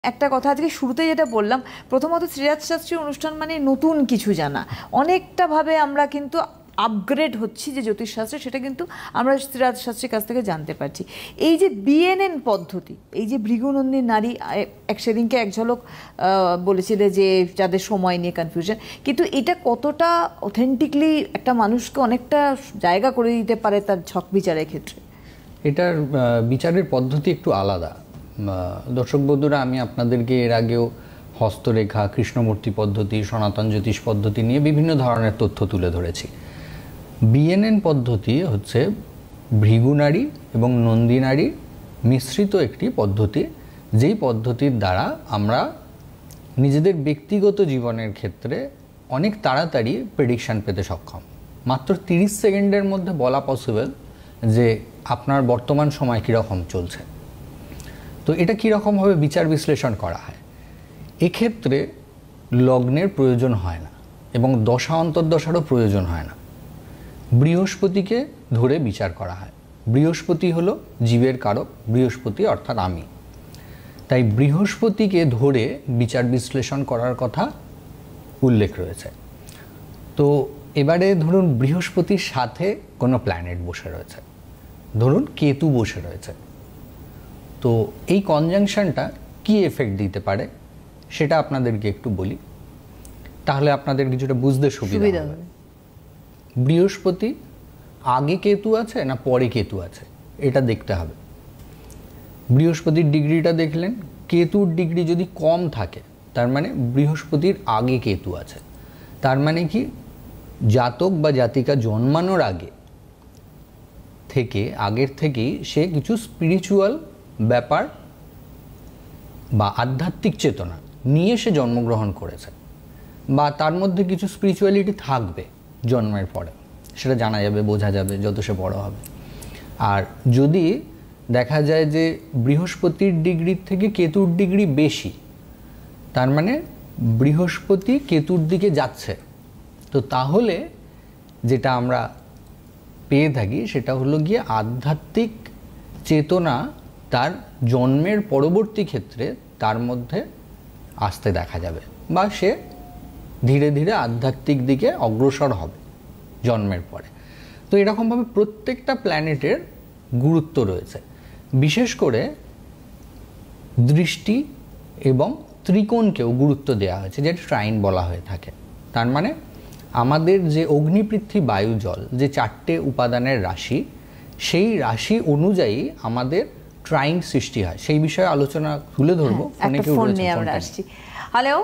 একটা কথা আজকে শুরুতে যেটা বললাম, প্রথমত শ্রীরাজ শাস্ত্রী অনুষ্ঠান মানে নতুন কিছু জানা, অনেকটা ভাবে আমরা কিন্তু আপগ্রেড হচ্ছি যে জ্যোতিষশাস্ত্রে, সেটা কিন্তু আমরা শ্রীরাজ শাস্ত্রীর কাছ থেকে জানতে পারছি। এই যে বিএনএন পদ্ধতি, এই যে ভৃগুনন্দী নারী, সেদিনকে এক ঝলক বলেছিলে যে যাদের সময় নিয়ে কনফিউশন, কিন্তু এটা কতটা অথেন্টিকলি একটা মানুষকে অনেকটা জায়গা করে দিতে পারে তার ছক বিচারের ক্ষেত্রে? এটার বিচারের পদ্ধতি একটু আলাদা। দর্শক বন্ধুরা, আমি আপনাদেরকে এর আগেও হস্তরেখা, কৃষ্ণমূর্তি পদ্ধতি, সনাতন জ্যোতিষ পদ্ধতি নিয়ে বিভিন্ন ধরনের তথ্য তুলে ধরেছি। বিএনএন পদ্ধতি হচ্ছে ভৃগুনারী এবং নন্দীনারী মিশ্রিত একটি পদ্ধতি, যেই পদ্ধতির দ্বারা আমরা নিজেদের ব্যক্তিগত জীবনের ক্ষেত্রে অনেক তাড়াতাড়ি প্রেডিকশান পেতে সক্ষম। মাত্র 30 সেকেন্ডের মধ্যে বলা পসিবল যে আপনার বর্তমান সময় কীরকম চলছে। তো এটা কীরকমভাবে বিচার বিশ্লেষণ করা হয়, এক্ষেত্রে লগ্নের প্রয়োজন হয় না এবং দশা অন্তর্দশারও প্রয়োজন হয় না। বৃহস্পতিকে ধরে বিচার করা হয়। বৃহস্পতি হলো জীবের কারক, বৃহস্পতি অর্থাৎ আমি। তাই বৃহস্পতিকে ধরে বিচার বিশ্লেষণ করার কথা উল্লেখ রয়েছে। তো এবারে ধরুন বৃহস্পতির সাথে কোনো প্ল্যানেট বসে রয়েছে, ধরুন কেতু বসে রয়েছে। তো এই কনজাংশনটা কি এফেক্ট দিতে পারে সেটা আপনাদেরকে একটু বলি, তাহলে আপনাদের কিছুটা বুঝতে সুবিধা হবে। বৃহস্পতি আগে কেতু আছে না পরে কেতু আছে এটা দেখতে হবে। বৃহস্পতির ডিগ্রিটা দেখলেন, কেতুর ডিগ্রি যদি কম থাকে তার মানে বৃহস্পতির আগে কেতু আছে। তার মানে কি, জাতক বা জাতিকা জন্মানোর আগের থেকেই সে কিছু স্পিরিচুয়াল ব্যাপার বা আধ্যাত্মিক চেতনা নিয়ে সে জন্মগ্রহণ করেছে, বা তার মধ্যে কিছু স্পিরিচুয়ালিটি থাকবে জন্মের পরে, সেটা জানা যাবে, বোঝা যাবে যত সে বড় হবে। আর যদি দেখা যায় যে বৃহস্পতির ডিগ্রির থেকে কেতুর ডিগ্রি বেশি, তার মানে বৃহস্পতি কেতুর দিকে যাচ্ছে, তো তাহলে যেটা আমরা পেয়ে থাকি সেটা হলো গিয়ে আধ্যাত্মিক চেতনা তার জন্মের পরবর্তী ক্ষেত্রে তার মধ্যে আসতে দেখা যাবে, বা সে ধীরে ধীরে আধ্যাত্মিক দিকে অগ্রসর হবে জন্মের পরে। তো এরকমভাবে প্রত্যেকটা প্ল্যানেটের গুরুত্ব রয়েছে। বিশেষ করে দৃষ্টি এবং ত্রিকোণকেও গুরুত্ব দেওয়া হয়েছে, যেটা ট্রাইন বলা হয়ে থাকে। তার মানে আমাদের যে অগ্নি, পৃথ্বী, বায়ু, জল, যে 4টে উপাদানের রাশি, সেই রাশি অনুযায়ী আমাদের ট্রাইন সৃষ্টি হয়। সেই বিষয়ে আলোচনা তুলে ধরবো। ফোন নিয়ে আমরা আসছি। হ্যালো।